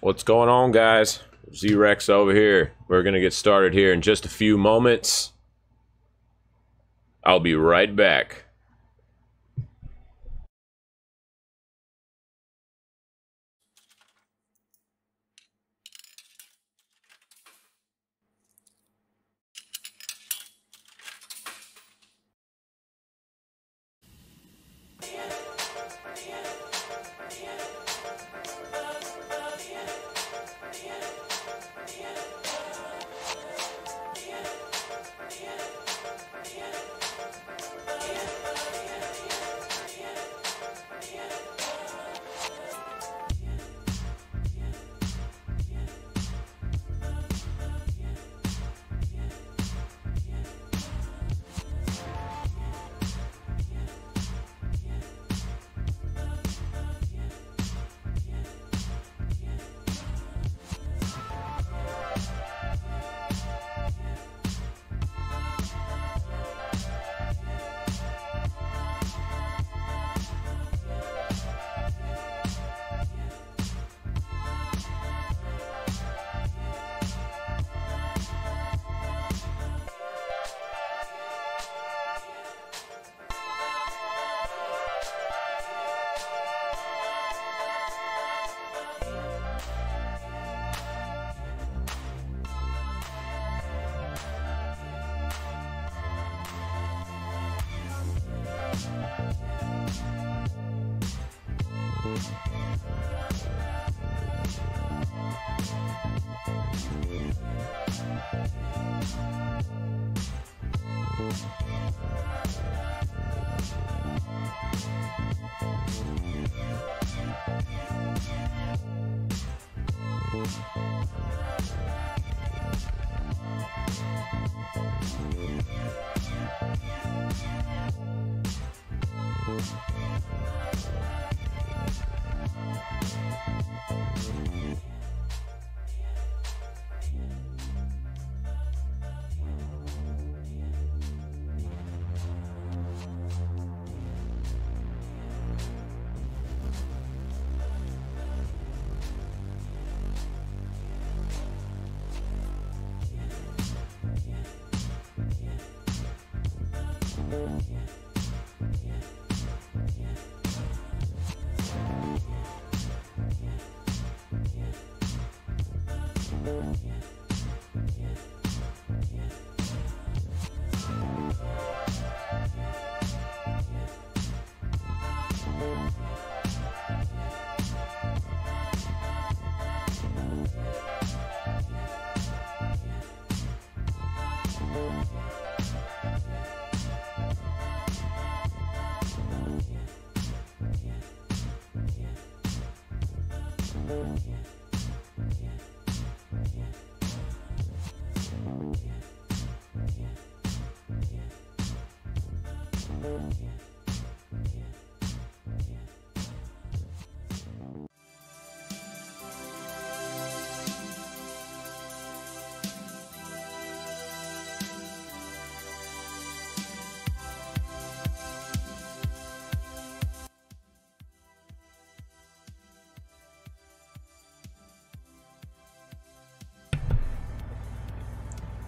What's going on, guys? Z-Rex over here. We're gonna get started here in just a few moments. I'll be right back.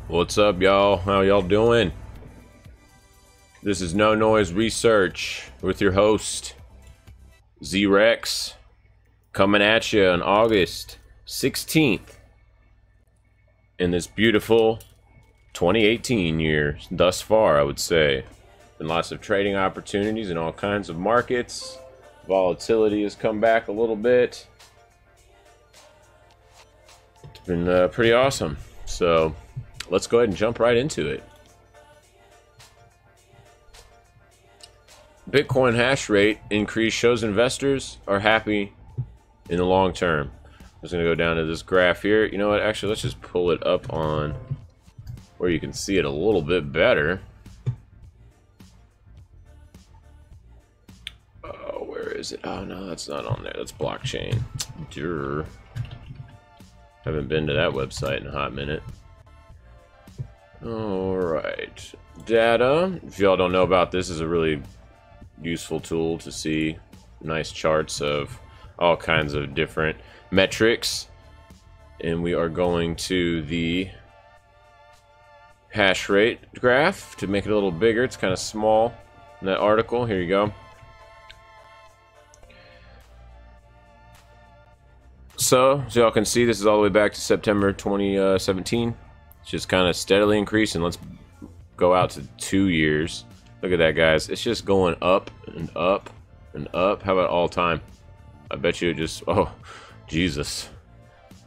What's up, y'all? How y'all doing? This is No Noise Research with your host, Z-Rex, coming at you on August 16th in this beautiful 2018 year thus far, I would say. Been lots of trading opportunities in all kinds of markets. Volatility has come back a little bit. It's been pretty awesome. So let's go ahead and jump right into it. Bitcoin hash rate increase shows investors are happy in the long term. I'm just going to go down to this graph here. You know what? Actually, let's just pull it up on where you can see it a little bit better. Oh, where is it? Oh, no, that's not on there. That's blockchain. Durr. Haven't been to that website in a hot minute. Alright, data. If y'all don't know about this, is a really useful tool to see nice charts of all kinds of different metrics. and we are going to the hash rate graph to make it a little bigger. It's kind of small in that article. Here you go. So, as y'all can see, this is all the way back to September 2017. It's just kind of steadily increasing. Let's go out to 2 years. Look at that, guys. It's just going up and up and up. How about all time? I bet you it just... Oh, Jesus.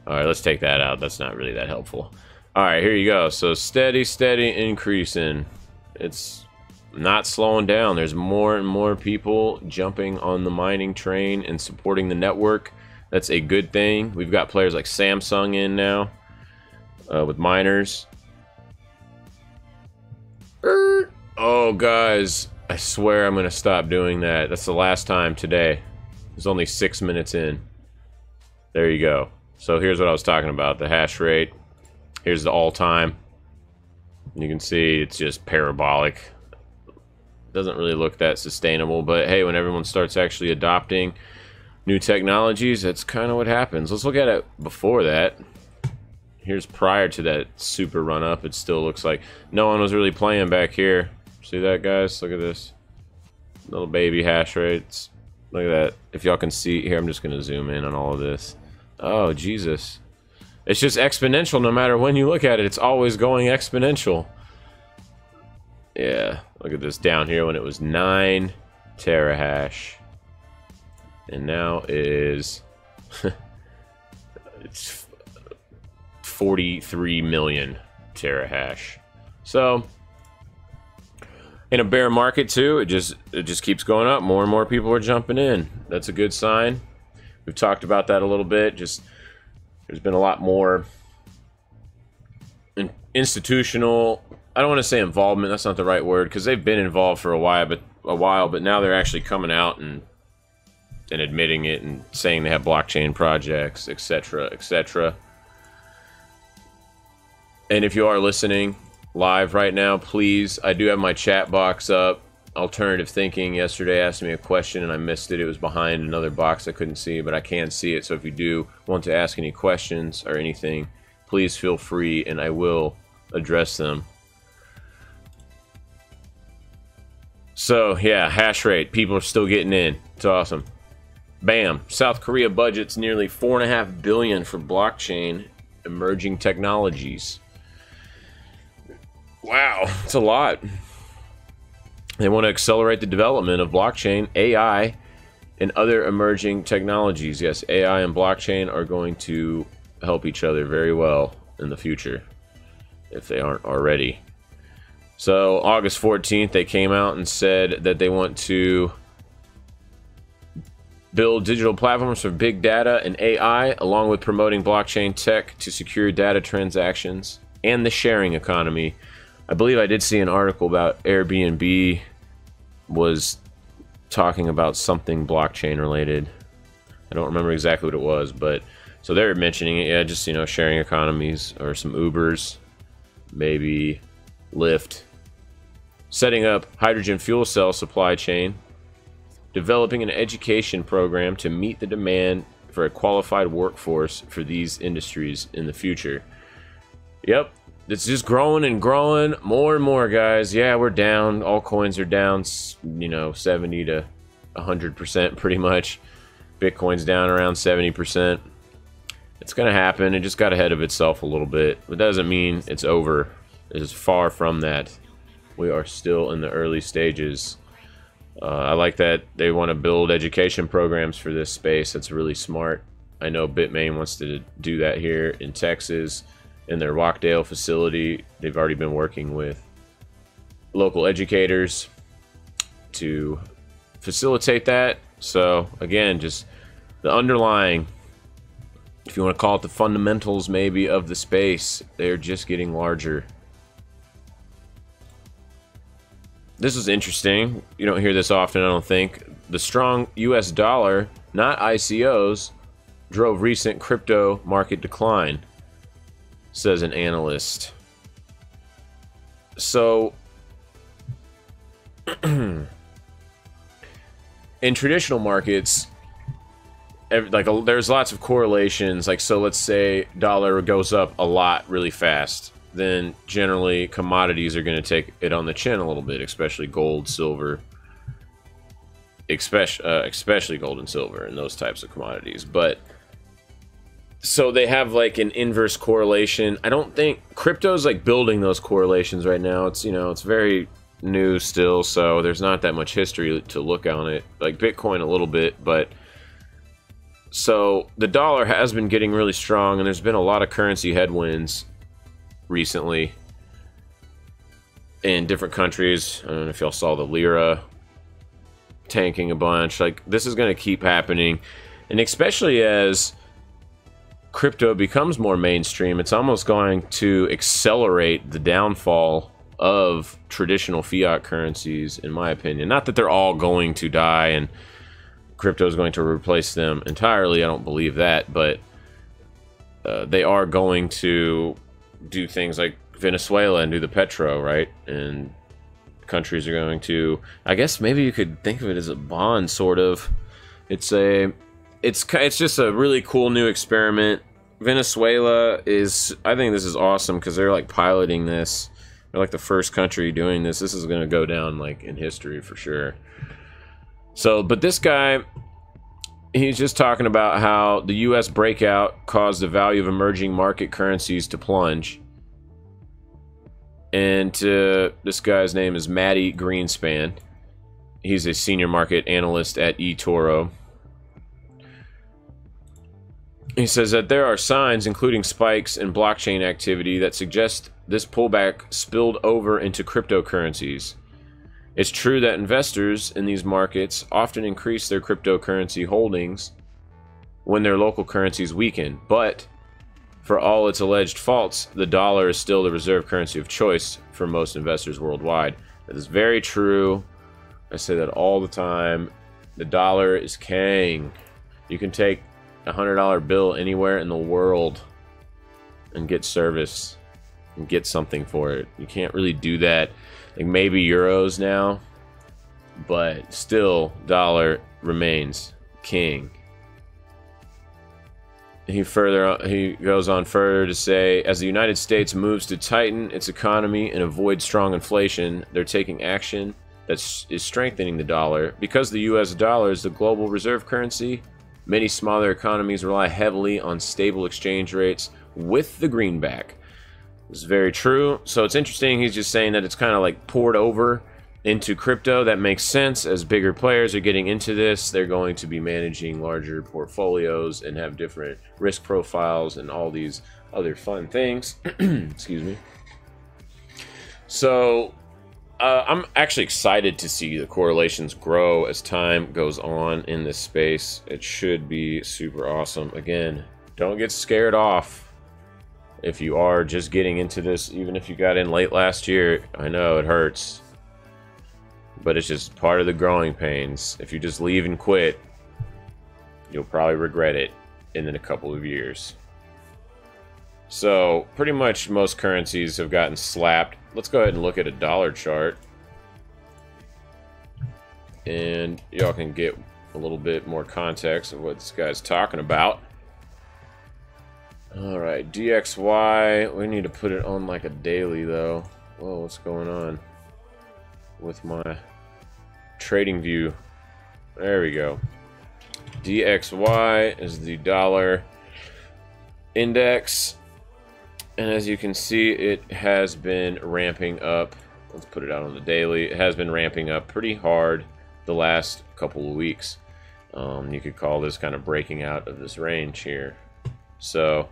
All right, let's take that out. That's not really that helpful. All right, here you go. So steady increasing. It's not slowing down. There's more and more people jumping on the mining train and supporting the network. That's a good thing. We've got players like Samsung in now with miners. Oh, guys, I swear I'm going to stop doing that. That's the last time today. It's only 6 minutes in. There you go. So here's what I was talking about, the hash rate. Here's the all-time. You can see it's just parabolic. Doesn't really look that sustainable, but hey, when everyone starts actually adopting new technologies, that's kind of what happens. Let's look at it before that. Here's prior to that super run up. It still looks like no one was really playing back here. See that, guys? Look at this. Little baby hash rates. Look at that. If y'all can see here, I'm just going to zoom in on all of this. Oh, Jesus. It's just exponential no matter when you look at it. It's always going exponential. Yeah, look at this down here when it was 9 terahash. And now is it's 43 million terahash. So in a bear market too, it just keeps going up. More and more people are jumping in. That's a good sign. We've talked about that a little bit. Just there's been a lot more institutional, I don't want to say involvement, that's not the right word, because they've been involved for a while, but now they're actually coming out and admitting it and saying they have blockchain projects, etc., etc. And if you are listening live right now, please, I do have my chat box up. Alternative Thinking yesterday asked me a question and I missed it. It was behind another box I couldn't see, but I can see it. So if you do want to ask any questions or anything, please feel free and I will address them. So yeah, hash rate. People are still getting in. It's awesome. Bam. South Korea budgets nearly $4.5 billion for blockchain emerging technologies. Wow, it's a lot. They want to accelerate the development of blockchain, AI, and other emerging technologies. Yes, AI and blockchain are going to help each other very well in the future, if they aren't already. So, August 14th, they came out and said that they want to build digital platforms for big data and AI, along with promoting blockchain tech to secure data transactions and the sharing economy. I believe I did see an article about Airbnb was talking about something blockchain related. I don't remember exactly what it was, but so they're mentioning it. Yeah, just, you know, sharing economies or some Ubers, maybe Lyft, setting up hydrogen fuel cell supply chain, developing an education program to meet the demand for a qualified workforce for these industries in the future. Yep. It's just growing and growing, more and more, guys. Yeah, we're down. All coins are down, you know, 70 to 100% pretty much. Bitcoin's down around 70%. It's going to happen. It just got ahead of itself a little bit. But that doesn't mean it's over. It's far from that. We are still in the early stages. I like that they want to build education programs for this space. That's really smart. I know Bitmain wants to do that here in Texas. In their Rockdale facility, they've already been working with local educators to facilitate that. So again, just the underlying, if you want to call it the fundamentals maybe of the space, they're just getting larger. This is interesting. You don't hear this often, I don't think. The strong US dollar, not ICOs, drove recent crypto market decline, says an analyst. So, in traditional markets, there's lots of correlations. Like, so let's say dollar goes up a lot really fast, then generally commodities are going to take it on the chin a little bit, especially gold, silver, especially gold and silver and those types of commodities. But so they have like an inverse correlation. I don't think crypto's like building those correlations right now. It's, you know, it's very new still, so there's not that much history to look on it. Like Bitcoin a little bit, but so the dollar has been getting really strong, and there's been a lot of currency headwinds recently in different countries. I don't know if y'all saw the lira tanking a bunch. Like, this is going to keep happening, and especially as crypto becomes more mainstream, it's almost going to accelerate the downfall of traditional fiat currencies, in my opinion. Not that they're all going to die and crypto is going to replace them entirely. I don't believe that, but they are going to do things like Venezuela and do the Petro, right? And countries are going to, I guess maybe you could think of it as a bond, sort of. It's just a really cool new experiment. Venezuela is, I think this is awesome because they're like piloting this. They're like the first country doing this. This is going to go down like in history for sure. So, but this guy, he's just talking about how the US breakout caused the value of emerging market currencies to plunge. And this guy's name is Matty Greenspan. He's a senior market analyst at eToro. He says that there are signs, including spikes in blockchain activity, that suggest this pullback spilled over into cryptocurrencies. It's true that investors in these markets often increase their cryptocurrency holdings when their local currencies weaken, but for all its alleged faults, the dollar is still the reserve currency of choice for most investors worldwide. That is very true. I say that all the time. The dollar is king. You can take a $100 bill anywhere in the world and get service and get something for it. You can't really do that. Like maybe euros now, but still dollar remains king. He goes on further to say, as the United States moves to tighten its economy and avoid strong inflation, they're taking action that is strengthening the dollar. Because the US dollar is the global reserve currency, many smaller economies rely heavily on stable exchange rates with the greenback. This is very true. So it's interesting, he's just saying that it's kind of like poured over into crypto. That makes sense. As bigger players are getting into this, they're going to be managing larger portfolios and have different risk profiles and all these other fun things. Excuse me. So I'm actually excited to see the correlations grow as time goes on in this space. It should be super awesome. Again, don't get scared off if you are just getting into this, even if you got in late last year. I know it hurts, but it's just part of the growing pains. If you just leave and quit, you'll probably regret it in a couple of years. So pretty much most currencies have gotten slapped. Let's go ahead and look at a dollar chart, and y'all can get a little bit more context of what this guy's talking about. All right, DXY, we need to put it on like a daily though. Whoa, what's going on with my TradingView? There we go. DXY is the dollar index, and as you can see, it has been ramping up. Let's put it out on the daily. It has been ramping up pretty hard the last couple of weeks. You could call this kind of breaking out of this range here. So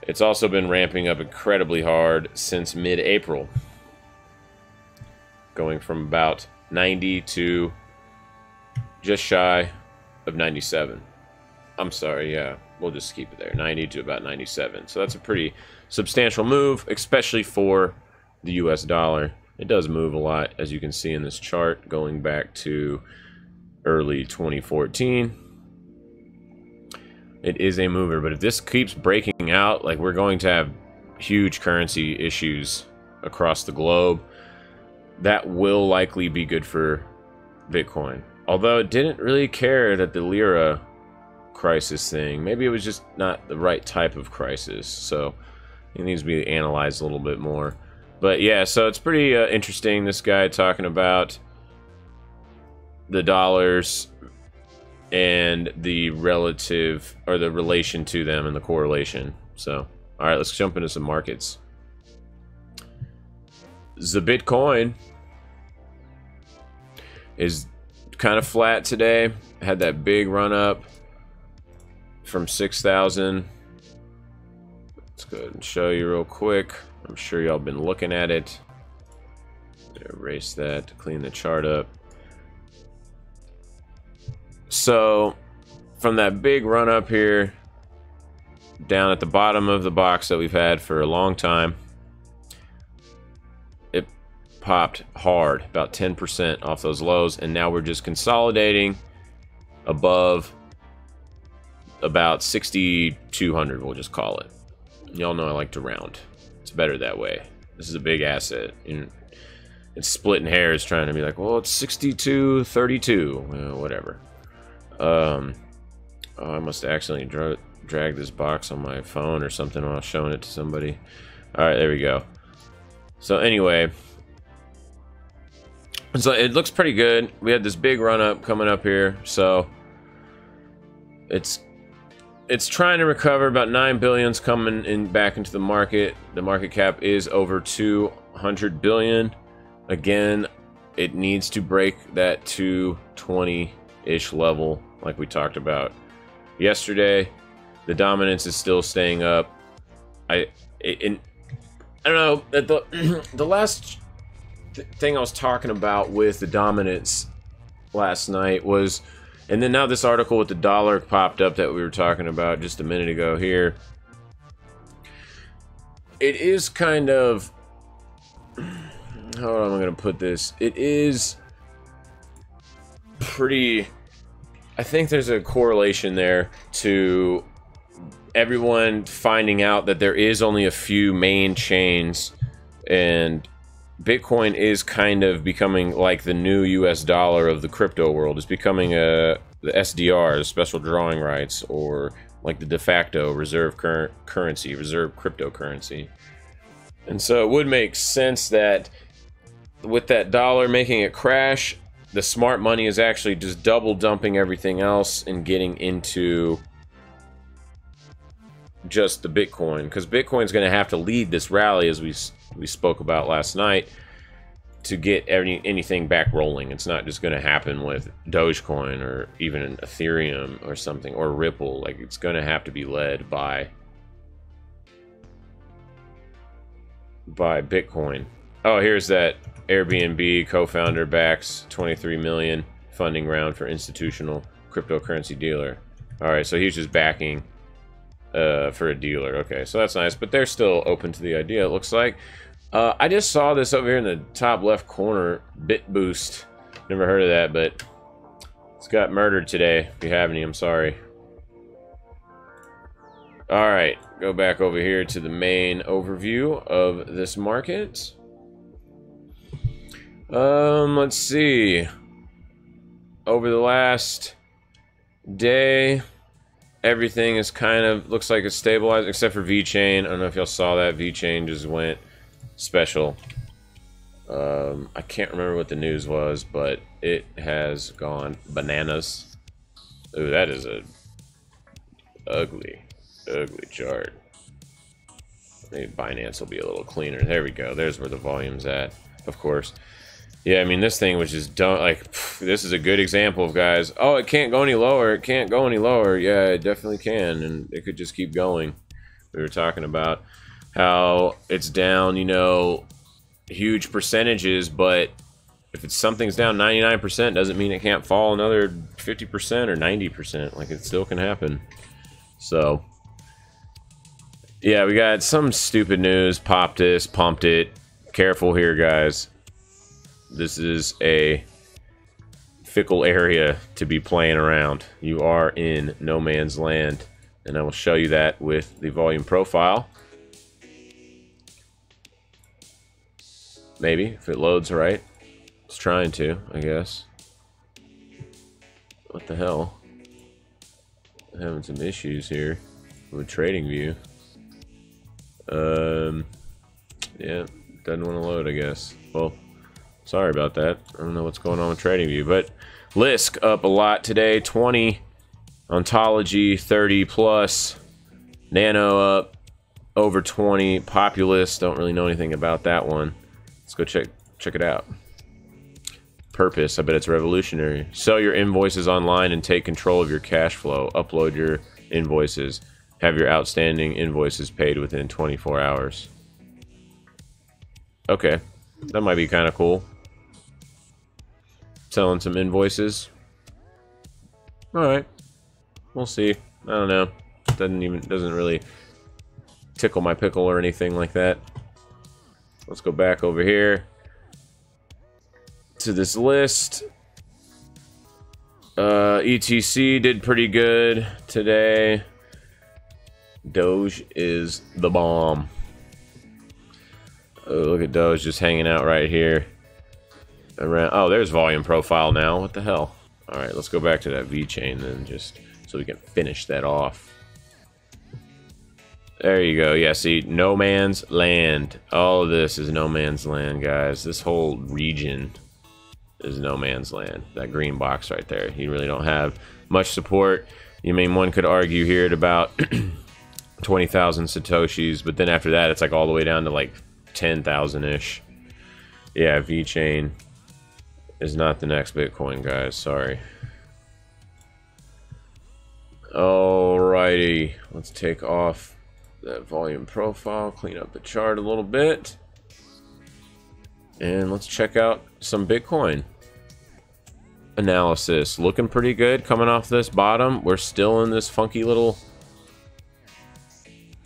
it's also been ramping up incredibly hard since mid-April, going from about 90 to just shy of 97. I'm sorry, yeah, we'll just keep it there, 90 to about 97. So that's a pretty substantial move, especially for the US dollar. It does move a lot, as you can see in this chart, going back to early 2014. It is a mover, but if this keeps breaking out, like, we're going to have huge currency issues across the globe. That will likely be good for Bitcoin. Although it didn't really care that the lira crisis thing. Maybe it was just not the right type of crisis, so it needs to be analyzed a little bit more. But yeah, so it's pretty interesting, this guy talking about the dollars and the relative, or the relation to them and the correlation. So, all right, let's jump into some markets. The Bitcoin is kind of flat today. Had that big run up from 6,000. Let's go ahead and show you real quick. I'm sure y'all been looking at it. Erase that to clean the chart up. So from that big run up here, down at the bottom of the box that we've had for a long time, it popped hard, about 10% off those lows, and now we're just consolidating above about 6,200, we'll just call it. Y'all know I like to round. It's better that way. This is a big asset. It's splitting hairs trying to be like, well, it's 62.32, well, whatever. Oh, I must have accidentally dragged this box on my phone or something while I was showing it to somebody. All right, there we go. So anyway, so it looks pretty good. We had this big run up coming up here, so it's trying to recover. About 9 billion's coming in back into the market. The market cap is over 200 billion. Again, it needs to break that 220-ish level like we talked about yesterday. The dominance is still staying up. I don't know, the last thing I was talking about with the dominance last night was, and then now this article with the dollar popped up that we were talking about just a minute ago here. It is kind of, how am I going to put this? It is pretty, I think there's a correlation there to everyone finding out that there is only a few main chains, and Bitcoin is kind of becoming like the new US dollar of the crypto world. It's becoming the SDR, special drawing rights, or like the de facto reserve currency, reserve cryptocurrency. And so it would make sense that with that dollar making it crash, the smart money is actually just double dumping everything else and getting into just the Bitcoin, because Bitcoin's going to have to lead this rally, as we spoke about last night, to get anything back rolling. It's not just going to happen with Dogecoin or even an Ethereum or something, or Ripple. Like, it's going to have to be led by Bitcoin. Oh, here's that Airbnb co-founder backs 23 million funding round for institutional cryptocurrency dealer. All right, so he's just backing for a dealer. Okay, so that's nice, but they're still open to the idea, it looks like. I just saw this over here in the top left corner, BitBoost. Never heard of that, but it's got murdered today. If you have any, I'm sorry. All right, go back over here to the main overview of this market. Let's see. Over the last day, everything is kind of, looks like it's stabilized, except for VeChain. I don't know if y'all saw that. VeChain just went special. I can't remember what the news was, but it has gone bananas. Ooh, that is a ugly chart. Maybe Binance will be a little cleaner. There we go. There's where the volume's at, of course. Yeah, I mean, this thing was just done. Like, this is a good example of, guys, oh, it can't go any lower. It can't go any lower. Yeah, it definitely can, and it could just keep going. We were talking about how it's down, you know, huge percentages, but if it's something's down 99%, doesn't mean it can't fall another 50% or 90%. Like, it still can happen. So, yeah, we got some stupid news. Pumped it. Careful here, guys. This is a fickle area to be playing around. You are in no man's land, and I will show you that with the volume profile. Maybe, if it loads right. It's trying to, I guess. What the hell? having some issues here with TradingView. Yeah, doesn't want to load, I guess. Well, sorry about that. I don't know what's going on with TradingView, but Lisk up a lot today. 20, Ontology 30 plus, Nano up over 20, Populous, don't really know anything about that one. Let's go check it out. Purpose, I bet it's revolutionary. Sell your invoices online and take control of your cash flow. Upload your invoices. Have your outstanding invoices paid within 24 hours. Okay, that might be kind of cool. Selling some invoices. Alright. We'll see. I don't know. Doesn't really tickle my pickle or anything like that. Let's go back over here to this list. ETC did pretty good today. Doge is the bomb. Oh, look at Doge just hanging out right here. Around. Oh, there's volume profile now. What the hell? All right, let's go back to that VeChain then, just so we can finish that off. There you go. Yeah, see, no man's land. All of this is no man's land, guys. This whole region is no man's land. That green box right there. You really don't have much support. I mean, one could argue here at about 20,000 Satoshis, but then after that, it's like all the way down to like 10,000-ish. Yeah, VeChain is not the next Bitcoin, guys. Sorry. Alrighty. Let's take off that volume profile, clean up the chart a little bit, and let's check out some Bitcoin analysis. Looking pretty good coming off this bottom. We're still in this funky little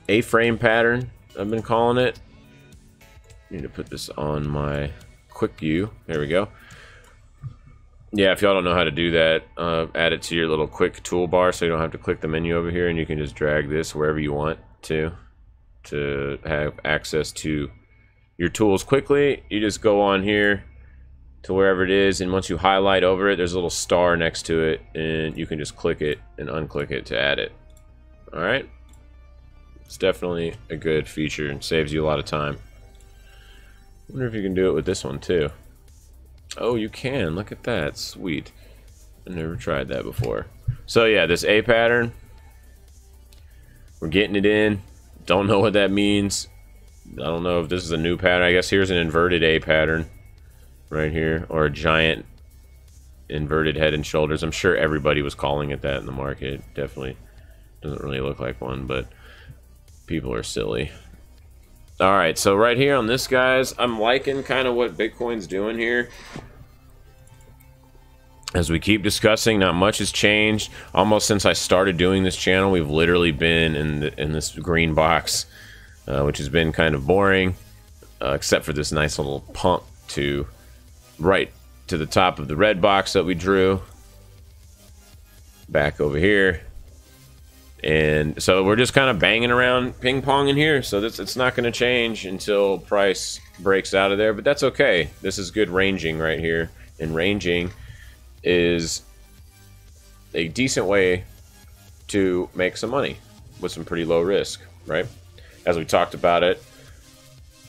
A-frame pattern, I've been calling it. Need to put this on my quick view. There we go. Yeah, if y'all don't know how to do that, add it to your little quick toolbar so you don't have to click the menu over here, and you can just drag this wherever you want to have access to your tools quickly. You just go on here to wherever it is, and once you highlight over it, there's a little star next to it, and you can just click it and unclick it to add it. All right, it's definitely a good feature and saves you a lot of time. Wonder if you can do it with this one too. Oh, you can. Look at that. Sweet. I've never tried that before. So yeah, this A pattern, we're getting it in. Don't know what that means. I don't know if this is a new pattern. I guess here's an inverted A pattern right here, or a giant inverted head and shoulders. I'm sure everybody was calling it that in the market. Definitely doesn't really look like one, but people are silly. All right, so right here on this, guys, I'm liking kind of what Bitcoin's doing here. As we keep discussing, not much has changed. Almost since I started doing this channel, we've literally been in this green box, which has been kind of boring, except for this nice little pump to right to the top of the red box that we drew. Back over here. And so we're just kind of banging around ping-pong in here, so it's not going to change until price breaks out of there, but that's okay. This is good ranging right here, and ranging is a decent way to make some money with some pretty low risk, right? As we talked about it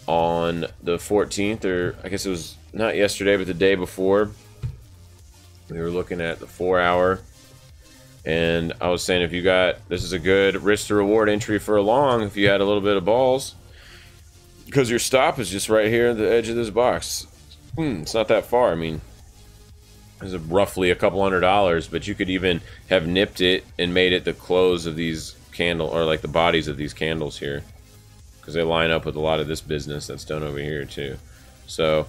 on the 14th, or I guess it was not yesterday, but the day before, we were looking at the 4-hour. And I was saying, if you got, this is a good risk to reward entry for a long if you had a little bit of balls, because your stop is just right here at the edge of this box. It's not that far. I mean, it's roughly a couple $100, but you could even have nipped it and made it the close of these candle, or like the bodies of these candles here, because they line up with a lot of this business that's done over here too. So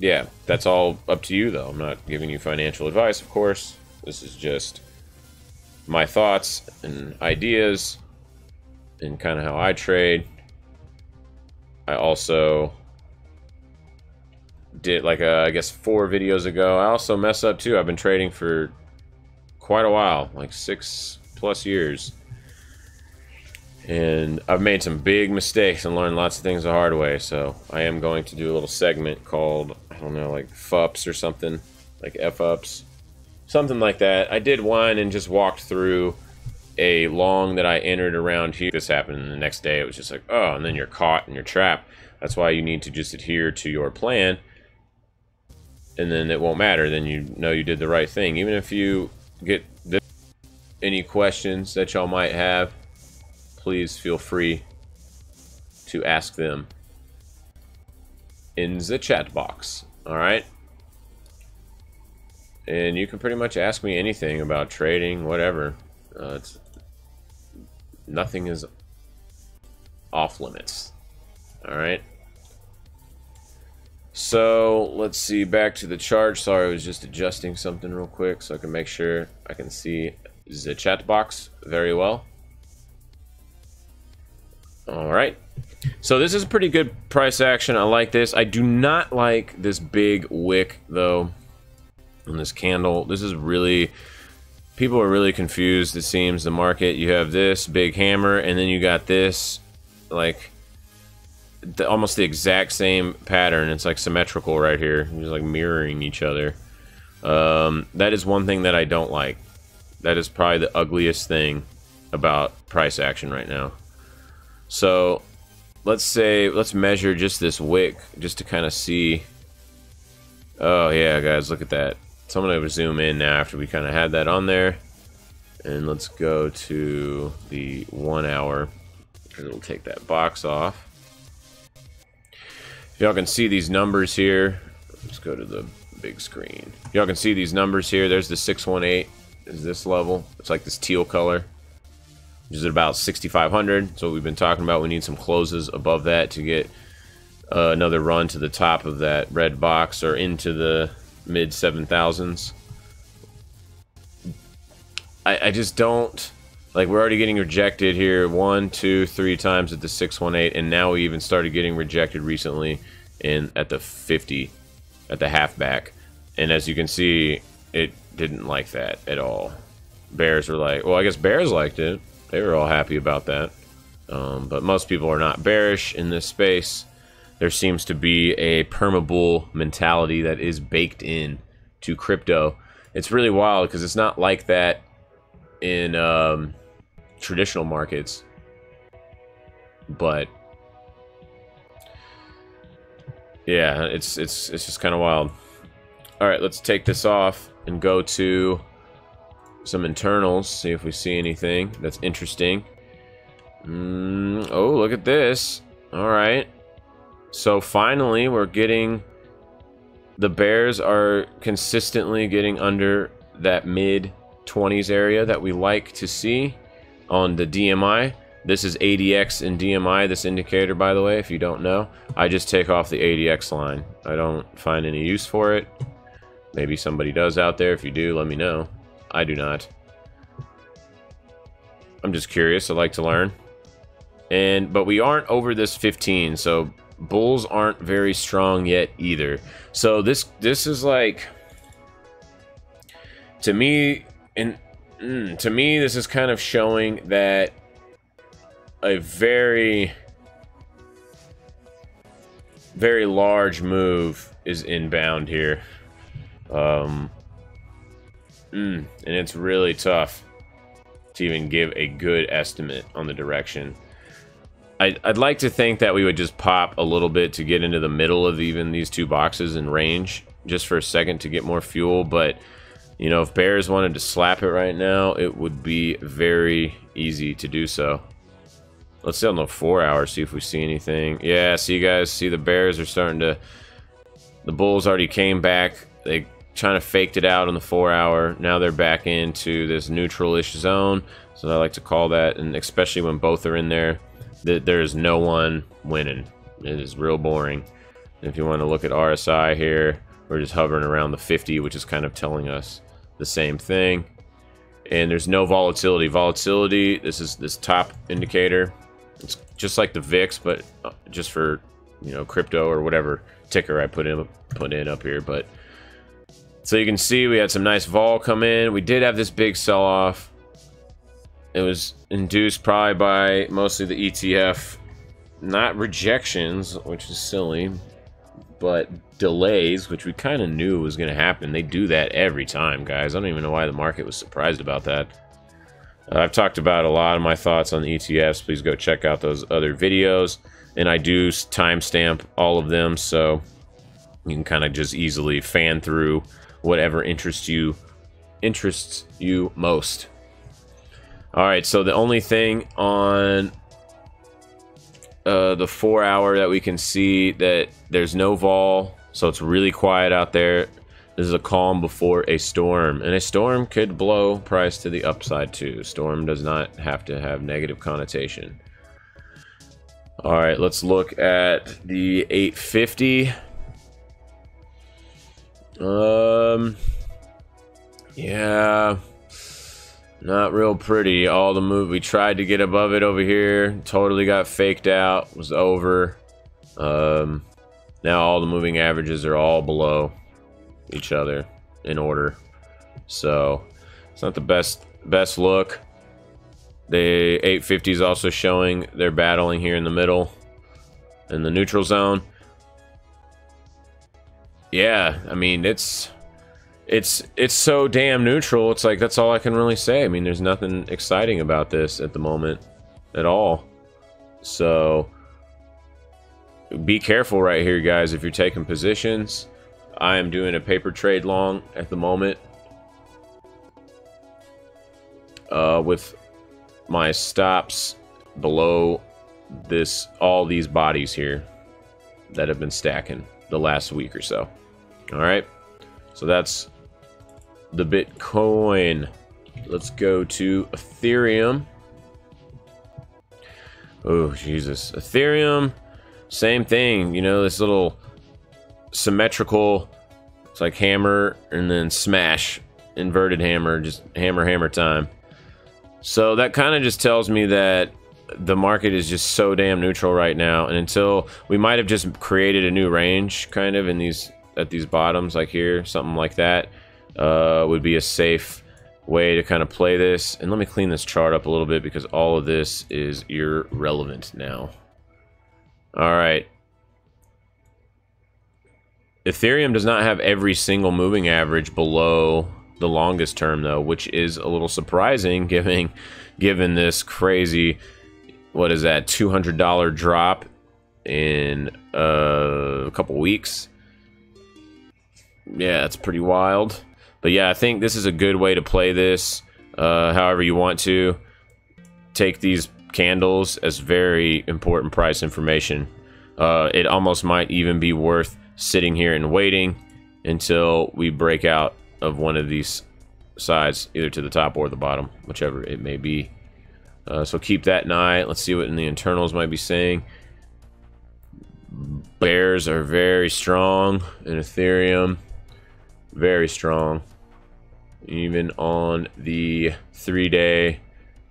yeah, that's all up to you, though. I'm not giving you financial advice, of course. This is just my thoughts and ideas and kind of how I trade. I also did, like, I guess 4 videos ago, I also mess up, too. I've been trading for quite a while, like 6+ years. And I've made some big mistakes and learned lots of things the hard way, so I am going to do a little segment called, I don't know, like Fups or something, like F-Ups. something like that. I did one and just walked through a long that I entered around here. This happened, and the next day it was just like, oh, and then you're caught in your trap. That's why you need to just adhere to your plan, and then it won't matter. Then you know you did the right thing. Even if you get any questions that y'all might have, please feel free to ask them in the chat box. All right, and you can pretty much ask me anything about trading, whatever. Nothing is off limits. All right. So let's see, back to the chart. Sorry, I was just adjusting something real quick so I can make sure I can see the chat box very well. All right. So this is a pretty good price action. I like this. I do not like this big wick though on this candle. This is really, people are really confused, it seems, the market. You have this big hammer, and then you got this, like, almost the exact same pattern. It's like symmetrical right here, just like mirroring each other. That is one thing that I don't like. That is probably the ugliest thing about price action right now. So let's measure just this wick just to kind of see. Oh yeah, guys, look at that. So I'm gonna zoom in now after we kind of had that on there, and let's go to the 1 hour because it'll take that box off. Y'all can see these numbers here. Let's go to the big screen. Y'all can see these numbers here. There's the 618 is this level. It's like this teal color, which is at about 6,500. So we've been talking about, we need some closes above that to get another run to the top of that red box or into the mid 7,000s. I just don't like, we're already getting rejected here 1, 2, 3 times at the 618, and now we even started getting rejected recently at the 50 at the halfback. And as you can see, it didn't like that at all. Bears were like, well, I guess bears liked it. They were all happy about that. But most people are not bearish in this space. There seems to be a perma-bull mentality that is baked in to crypto. It's really wild because it's not like that in traditional markets, but yeah, it's just kind of wild. All right, let's take this off and go to some internals, see if we see anything that's interesting. Oh, look at this. All right, so finally we're getting, the bears are consistently getting under that mid 20s area that we like to see on the DMI. This is ADX in DMI, this indicator, by the way, if you don't know. I just take off the ADX line. I don't find any use for it. Maybe somebody does out there. If you do, let me know. I do not. I'm just curious. I like to learn. But we aren't over this 15, so bulls aren't very strong yet either. So this is like, to me, this is kind of showing that a very, very large move is inbound here. And it's really tough to even give a good estimate on the direction. I'd like to think that we would just pop a little bit to get into the middle of even these two boxes in range just for a second to get more fuel, but you know, if bears wanted to slap it right now, it would be very easy to do so. Let's see on the 4 hour, see if we see anything. Yeah, see, you guys, see the bears are starting to, the bulls already came back. They kind of faked it out on the 4 hour. Now they're back into this neutral-ish zone. So I like to call that, and especially when both are in there, there is no one winning. It is real boring. And if you want to look at RSI here, we're just hovering around the 50, which is kind of telling us the same thing. And there's no volatility. Volatility, this is this top indicator. It's just like the VIX, but just for, you know, crypto or whatever ticker I put in up here. But so you can see we had some nice vol come in. We did have this big sell-off. It was induced probably by mostly the ETF, not rejections, which is silly. but delays, which we kind of knew was going to happen. They do that every time, guys. I don't even know why the market was surprised about that. I've talked about a lot of my thoughts on the ETFs. Please go check out those other videos. And I do timestamp all of them, so you can kind of just easily fan through whatever interests you most. All right, so the only thing on the 4 hour that we can see that there's no vol, so it's really quiet out there. This is a calm before a storm, and a storm could blow price to the upside too. Storm does not have to have negative connotation. All right, let's look at the 850. Yeah, not real pretty. All the move, we tried to get above it over here, totally got faked out, was over. Now all the moving averages are all below each other in order, so it's not the best look. The 850 is also showing they're battling here in the middle in the neutral zone. Yeah, I mean, it's so damn neutral. It's like, that's all I can really say. I mean, there's nothing exciting about this at the moment at all. So be careful right here, guys, if you're taking positions. I am doing a paper trade long at the moment with my stops below all these bodies here that have been stacking the last week or so. All right, so that's the Bitcoin. Let's go to Ethereum. Oh, Jesus. Ethereum, same thing. You know, this little symmetrical, it's like hammer and then smash, inverted hammer, just hammer time. So that kind of just tells me that the market is just so damn neutral right now, and until we might have just created a new range kind of in at these bottoms, like here, something like that would be a safe way to kind of play this. And let me clean this chart up a little bit because all of this is irrelevant now. All right, Ethereum does not have every single moving average below the longest term though, which is a little surprising given this crazy, what is that, $200 drop in a couple weeks. Yeah, it's pretty wild. But yeah, I think this is a good way to play this. However you want to take these candles as very important price information. It almost might even be worth sitting here and waiting until we break out of one of these sides, either to the top or the bottom, whichever it may be. So keep that in eye. Let's see what in the internals might be saying. Bears are very strong in Ethereum, very strong. Even on the 3-day,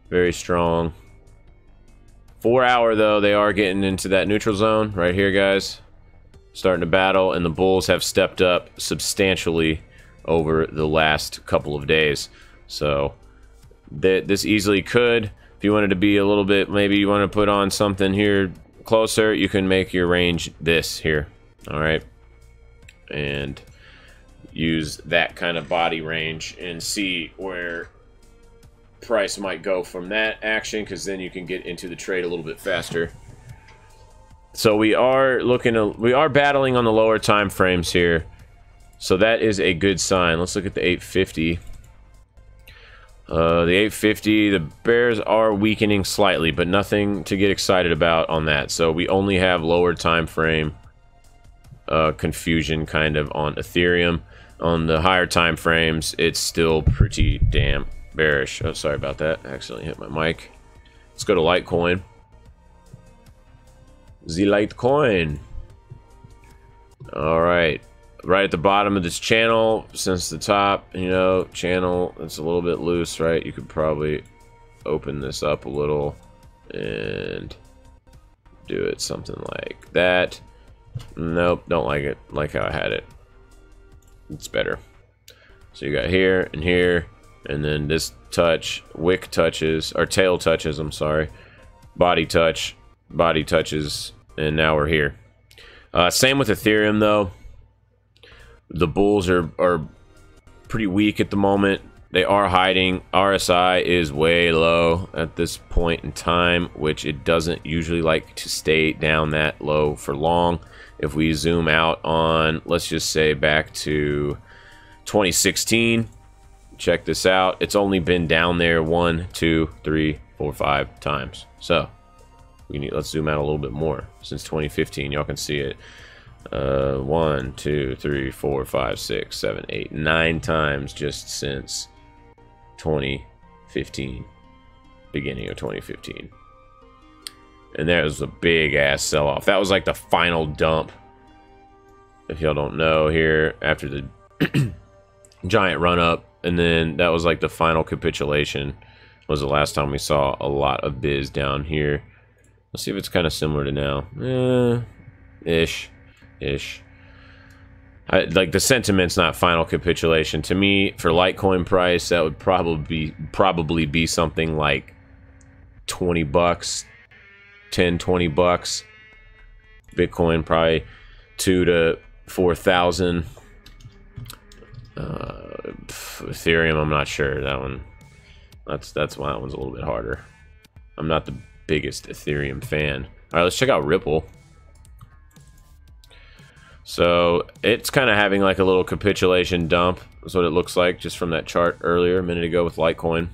very strong. 4 hour though, they are getting into that neutral zone right here, guys. Starting to battle, and the bulls have stepped up substantially over the last couple of days. So this easily could, if you wanted to be a little bit, maybe you want to put on something here closer, you can make your range this here. All right, and use that kind of body range and see where price might go from that action, because then you can get into the trade a little bit faster. So we are battling on the lower time frames here, so that is a good sign. Let's look at the 850. The 850, the bears are weakening slightly, but nothing to get excited about on that. So we only have lower time frame confusion kind of on Ethereum. On the higher time frames, it's still pretty damn bearish. Oh, sorry about that. I accidentally hit my mic. Let's go to Litecoin. The Litecoin. All right. Right at the bottom of this channel, since the top, you know, channel, it's a little bit loose, right? You could probably open this up a little and do it something like that. Nope, don't like it. Like how I had it. It's better. So you got here and here, and then this touch, wick touches, or tail touches, I'm sorry, body touch, body touches, and now we're here. Same with Ethereum, though. The bulls are pretty weak at the moment. They are hiding. RSI is way low at this point in time, which it doesn't usually like to stay down that low for long. If we zoom out on, let's just say back to 2016, check this out. It's only been down there 1, 2, 3, 4, 5 times. So let's zoom out a little bit more. Since 2015, y'all can see it. 1, 2, 3, 4, 5, 6, 7, 8, 9 times just since 2015, beginning of 2015. And that was a big ass sell-off. That was like the final dump, if y'all don't know, here after the giant run up, and then that was like the final capitulation. Was the last time we saw a lot of biz down here. Let's see if it's kind of similar to now. Ish. Like the sentiment's not final capitulation to me. For Litecoin price, that would probably be something like 20 bucks, 10, 20 bucks. Bitcoin probably 2 to 4,000. Ethereum, I'm not sure. That one, that's why that one's a little bit harder. I'm not the biggest Ethereum fan. All right, let's check out Ripple. So it's kind of having like a little capitulation dump. That's what it looks like just from that chart earlier, a minute ago with Litecoin.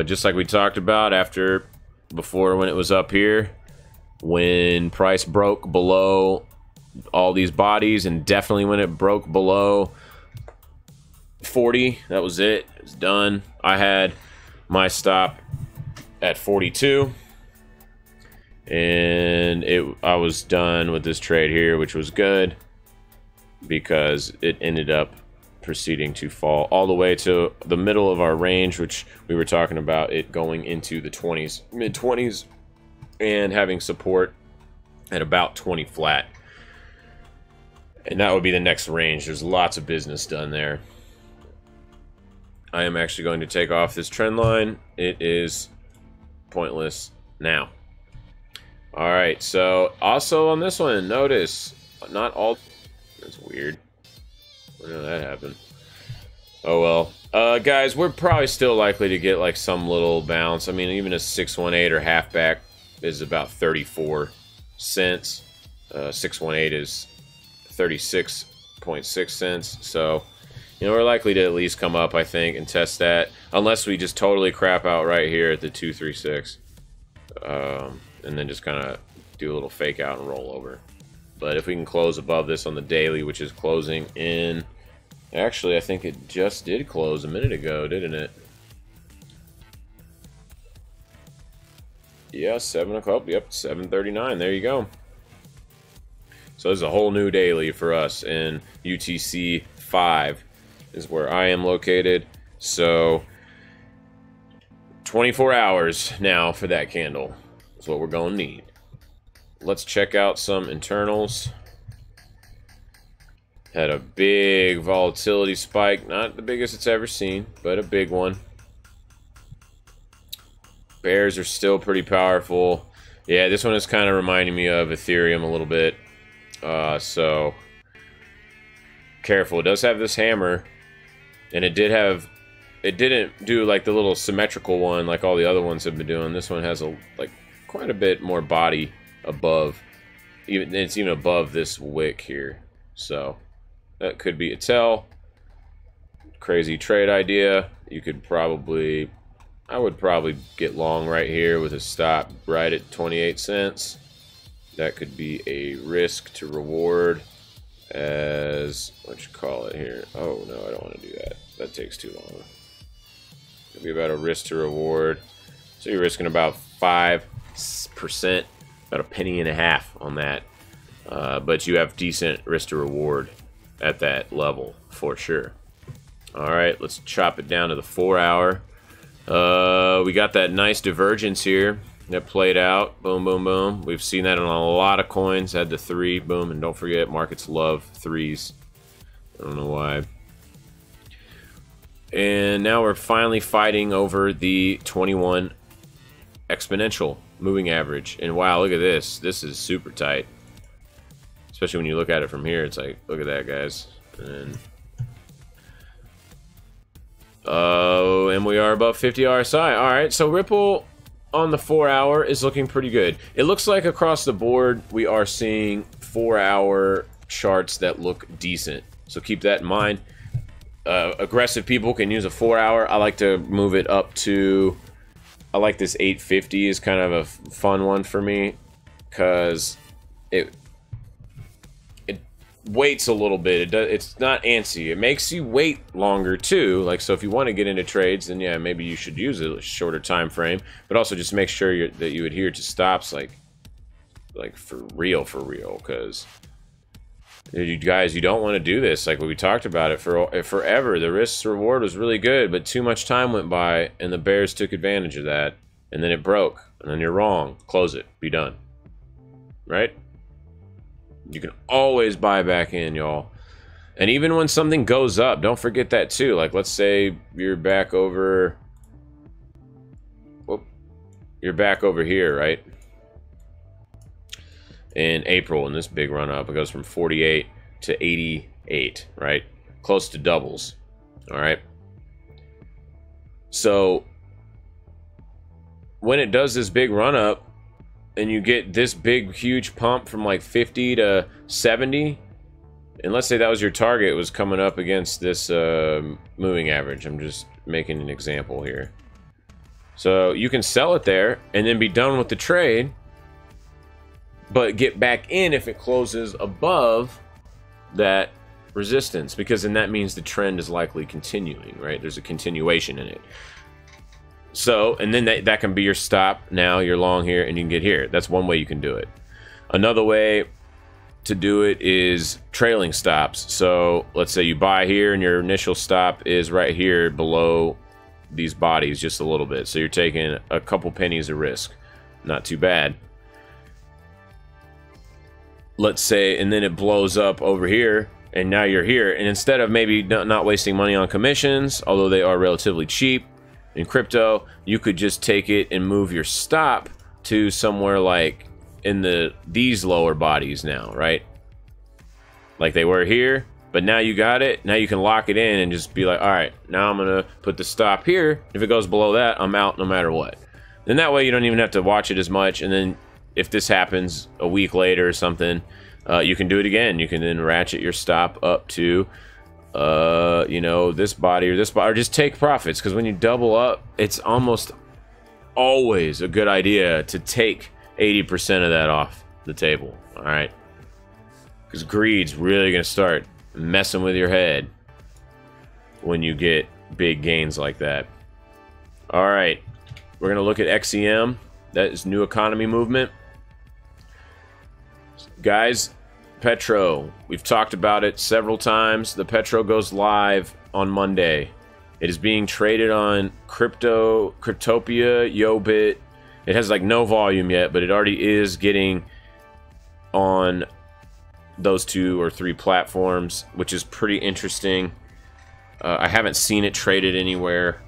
Just like we talked about before when it was up here, when price broke below all these bodies, and definitely when it broke below 40, that was it. It's done. I had my stop at 42. And I was done with this trade here, which was good because it ended up proceeding to fall all the way to the middle of our range, which we were talking about it going into the 20s, mid-20s, and having support at about 20 flat. And that would be the next range. There's lots of business done there. I am actually going to take off this trend line. It is pointless now. All right, so also on this one, notice not all. That's weird. When did that happen? Oh well, guys, we're probably still likely to get like some little bounce. I mean, even a 618 or halfback is about 34 cents. 618 is 36.6 cents. So, you know, we're likely to at least come up, I think, and test that, unless we just totally crap out right here at the 236. And then just kind of do a little fake out and roll over. But if we can close above this on the daily, which is closing in, actually I think it just did close a minute ago, didn't it? Yeah, 7 o'clock. Yep, 7:39. There you go. So this is a whole new daily for us, and UTC 5 is where I am located. So 24 hours now for that candle. That's what we're going to need. Let's check out some internals. Had a big volatility spike. Not the biggest it's ever seen, but a big one. Bears are still pretty powerful. Yeah, this one is kind of reminding me of Ethereum a little bit. So careful. It does have this hammer, and it didn't do like the little symmetrical one like all the other ones have been doing. This one has quite a bit more body above. It's even above this wick here. So that could be a tell. Crazy trade idea. I would probably get long right here with a stop right at 28 cents. That could be a risk to reward as, what you call it here? Oh no, I don't want to do that. That takes too long. Could be about a risk to reward. So you're risking about 5%, about a penny and a half on that. But you have decent risk to reward at that level for sure. All right, let's chop it down to the 4 hour. We got that nice divergence here that played out. Boom, boom, boom. We've seen that on a lot of coins. Had the 3, boom, and don't forget, markets love 3s. I don't know why. And now we're finally fighting over the 21 exponential moving average. And wow, look at this. This is super tight. Especially when you look at it from here, it's like, look at that, guys. And oh, and we are above 50 RSI. All right, so Ripple on the 4 hour is looking pretty good. It looks like across the board we are seeing 4 hour charts that look decent. So keep that in mind. Aggressive people can use a 4 hour. I like to move it up to, I like this 850 is kind of a fun one for me because it waits a little bit. It's not antsy. It makes you wait longer too. Like, so if you want to get into trades, then yeah, maybe you should use a shorter time frame. But also just make sure that you adhere to stops, like for real, because you guys, you don't want to do this. Like we talked about it for forever. The risk reward was really good, but too much time went by, and the bears took advantage of that, and then it broke, and then you're wrong. Close it. Be done. Right? You can always buy back in, y'all. And even when something goes up, don't forget that too. Like, let's say you're back over... Whoop. You're back over here, right? In April, in this big run-up, it goes from 48 to 88, right? Close to doubles, all right? So, when it does this big run-up, and you get this big, huge pump from like 50 to 70, and let's say that was your target, it was coming up against this moving average. I'm just making an example here. So you can sell it there and then be done with the trade, but get back in if it closes above that resistance, because then that means the trend is likely continuing, right? There's a continuation in it. So, and then that can be your stop. Now you're long here and you can get here. That's one way you can do it. Another way to do it is trailing stops. So let's say you buy here and your initial stop is right here below these bodies just a little bit. So you're taking a couple pennies of risk. Not too bad. Let's say, and then it blows up over here and now you're here. And instead of maybe not wasting money on commissions, although they are relatively cheap, in crypto, you could just take it and move your stop to somewhere like in these lower bodies now, right? Like they were here, but now you got it. Now you can lock it in and just be like, all right, now I'm gonna put the stop here. If it goes below that, I'm out no matter what. Then that way you don't even have to watch it as much. And then if this happens a week later or something, you can do it again. You can then ratchet your stop up to you know, this body or this body, or just take profits, because when you double up, it's almost always a good idea to take 80% of that off the table. All right, because greed's really gonna start messing with your head when you get big gains like that. All right, we're gonna look at XEM. That is new economy movement, guys. Petro, we've talked about it several times. The Petro goes live on Monday. It is being traded on Cryptopia, Yobit. It has like no volume yet, but it already is getting on those 2 or 3 platforms, which is pretty interesting. I haven't seen it traded anywhere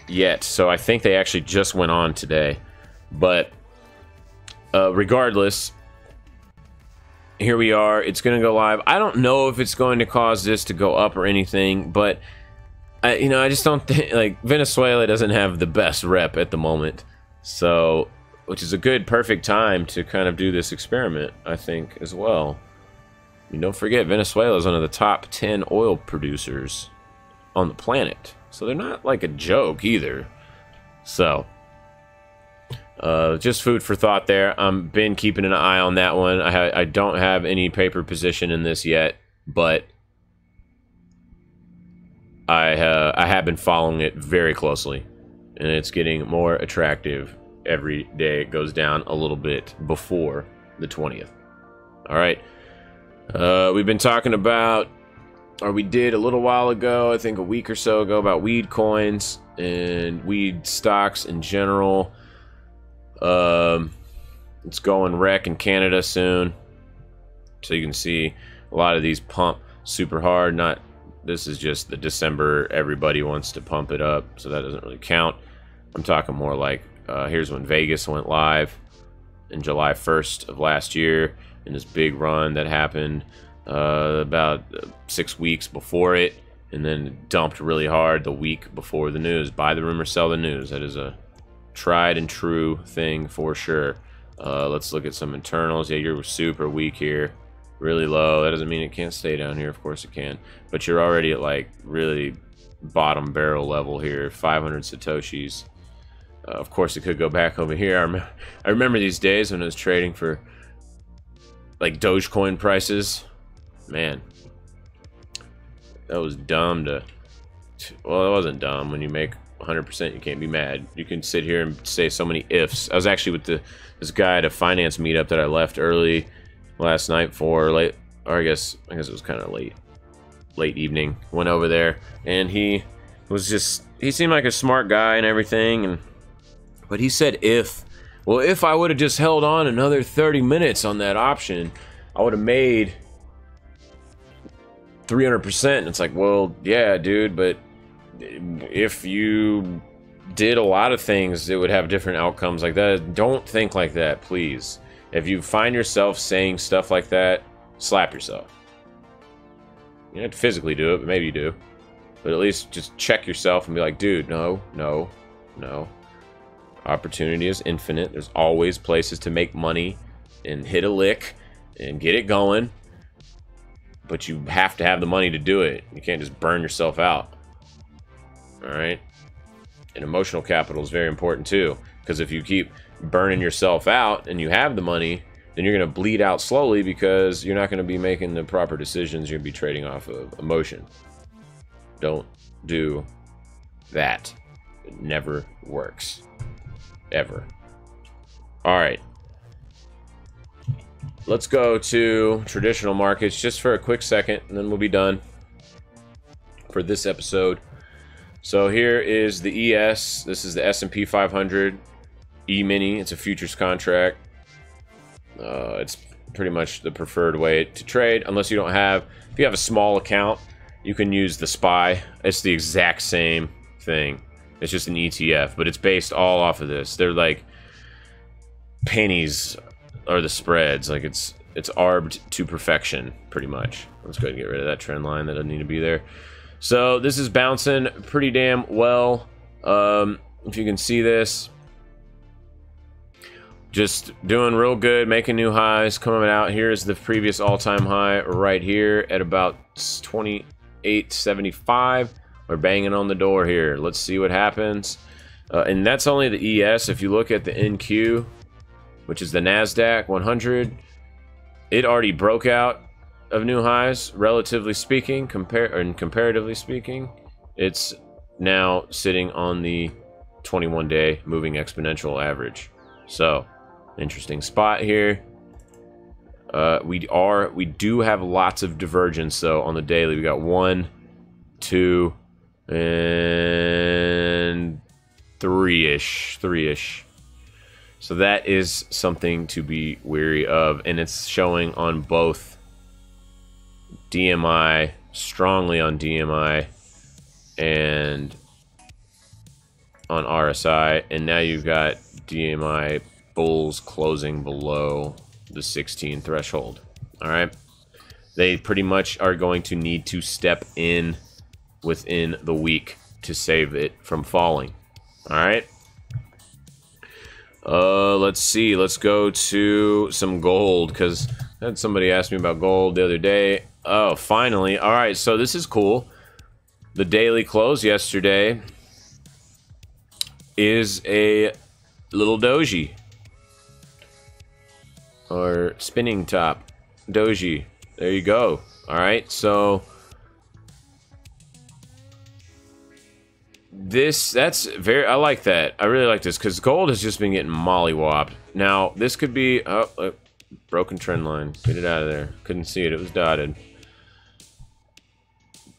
yet, so I think they actually just went on today. But regardless, here we are. It's going to go live. I don't know if it's going to cause this to go up or anything, but you know, I just don't think, like, Venezuela doesn't have the best rep at the moment. So, which is a good, perfect time to kind of do this experiment, I think, as well. I mean, don't forget, Venezuela is one of the top 10 oil producers on the planet. So they're not like a joke either. So, just food for thought there. I've been keeping an eye on that one. I don't have any paper position in this yet, but I have been following it very closely, and it's getting more attractive every day. It goes down a little bit before the 20th. All right. We've been talking about, or we did a little while ago, I think a week or so ago, about weed coins and weed stocks in general. It's going rec in Canada soon, so you can see a lot of these pump super hard. Not, this is just the December, everybody wants to pump it up, so that doesn't really count. I'm talking more like here's when Vegas went live in July 1st of last year. in this big run that happened about 6 weeks before it, and then dumped really hard the week before the news. Buy the rumor, sell the news. That is a tried and true thing for sure. Let's look at some internals. Yeah, you're super weak here, really low. That doesn't mean it can't stay down here. Of course it can, but you're already at like really bottom barrel level here, 500 satoshis. Of course it could go back over here. I remember these days when I was trading for like Dogecoin prices. Man, that was dumb to, well, it wasn't dumb. When you make 100%, you can't be mad. You can sit here and say so many ifs. I was actually with this guy at a finance meetup that I left early last night for late, or I guess it was kind of late evening. Went over there, and he seemed like a smart guy and everything, but he said if I would have just held on another 30 minutes on that option, I would have made 300%. And it's like, well, yeah, dude, but if you did a lot of things, it would have different outcomes like that. Don't think like that, please. If you find yourself saying stuff like that, slap yourself. You don't have to physically do it, but maybe you do. But at least just check yourself and be like, dude, no. Opportunity is infinite. There's always places to make money and hit a lick and get it going. But you have to have the money to do it. You can't just burn yourself out. Alright? And emotional capital is very important too. Because if you keep burning yourself out and you have the money, then you're going to bleed out slowly because you're not going to be making the proper decisions. You're going to be trading off of emotion. Don't do that. It never works. Ever. Alright. Let's go to traditional markets just for a quick second, and then we'll be done for this episode. So here is the ES. This is the S&P 500 E-mini. It's a futures contract. It's pretty much the preferred way to trade, unless you don't have... If you have a small account, you can use the SPY. It's the exact same thing. It's just an ETF, but it's based all off of this. They're like pennies are the spreads. Like it's arbed to perfection, pretty much. Let's go ahead and get rid of that trend line. That doesn't need to be there. So this is bouncing pretty damn well. If you can see this, just doing real good, making new highs, coming out. Here's the previous all-time high right here at about 28.75. We're banging on the door here. Let's see what happens. And that's only the ES. If you look at the NQ, which is the Nasdaq 100, it already broke out of new highs, relatively speaking, comparatively speaking. It's now sitting on the 21-day moving exponential average. So, interesting spot here. We do have lots of divergence though on the daily. We got 1, 2, and 3-ish. So that is something to be wary of, and it's showing on both DMI, strongly on DMI, and on RSI, and now you've got DMI bulls closing below the 16 threshold. All right, they pretty much are going to need to step in within the week to save it from falling. All right. Let's see. Let's go to some gold, because I had somebody ask me about gold the other day. Oh, finally. All right, so this is cool. The daily close yesterday is a little doji, or spinning top doji. There you go. All right, so that's very, I like that. I really like this because gold has just been getting mollywopped. Now this could be broken trend line. Get it out of there. Couldn't see it. It was dotted.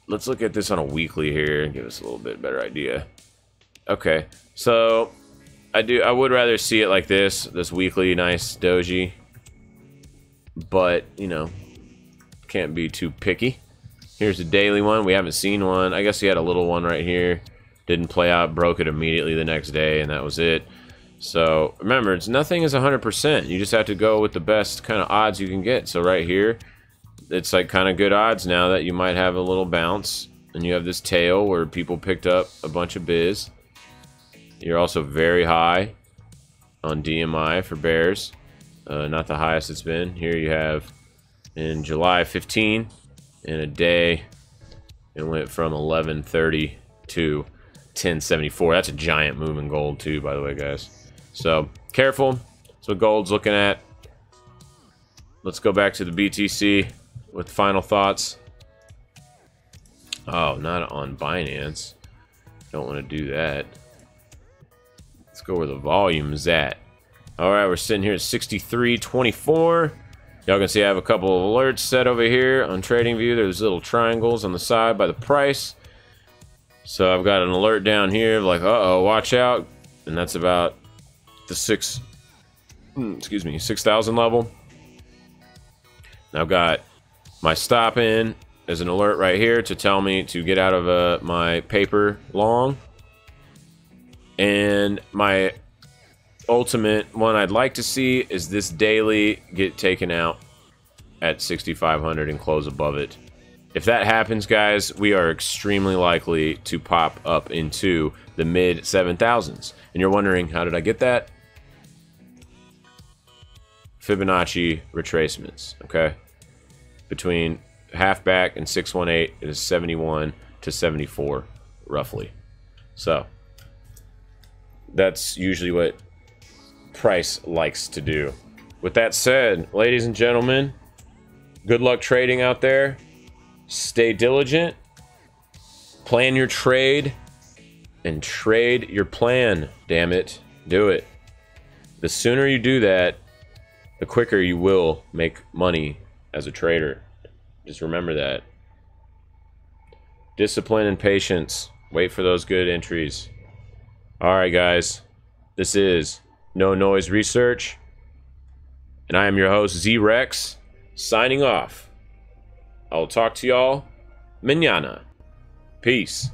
Let's look at this on a weekly here and give us a little bit better idea. Okay, so I would rather see it like this weekly nice doji, but you know, can't be too picky. Here's the daily one. We haven't seen one. I guess he had a little one right here. Didn't play out, broke it immediately the next day, and that was it. So remember, nothing is 100%. You just have to go with the best kind of odds you can get. So right here, it's like kind of good odds now that you might have a little bounce. And you have this tail where people picked up a bunch of biz. You're also very high on DMI for bears. Not the highest it's been. Here you have in July 15, in a day, it went from 1130 to 1074. That's a giant move in gold too, by the way, guys. So careful. That's what gold's looking at. Let's go back to the BTC with final thoughts. Oh, not on Binance. Don't want to do that. Let's go where the volume is at. All right, we're sitting here at 63.24. Y'all can see I have a couple of alerts set over here on TradingView. There's little triangles on the side by the price. So I've got an alert down here like, uh-oh, watch out. And that's about the 6,000 level. Now I've got my stop in as an alert right here to tell me to get out of my paper long. And my ultimate one I'd like to see is this daily get taken out at 6,500 and close above it. If that happens, guys, we are extremely likely to pop up into the mid 7,000s. And you're wondering, how did I get that? Fibonacci retracements, okay? Between halfback and 618, it is 71 to 74, roughly. So that's usually what price likes to do. With that said, ladies and gentlemen, good luck trading out there. Stay diligent, plan your trade, and trade your plan. Damn it, do it. The sooner you do that, the quicker you will make money as a trader. Just remember that. Discipline and patience. Wait for those good entries. Alright, guys. This is No Noise Research. And I am your host, Z-Rex, signing off. I will talk to y'all mañana. Peace.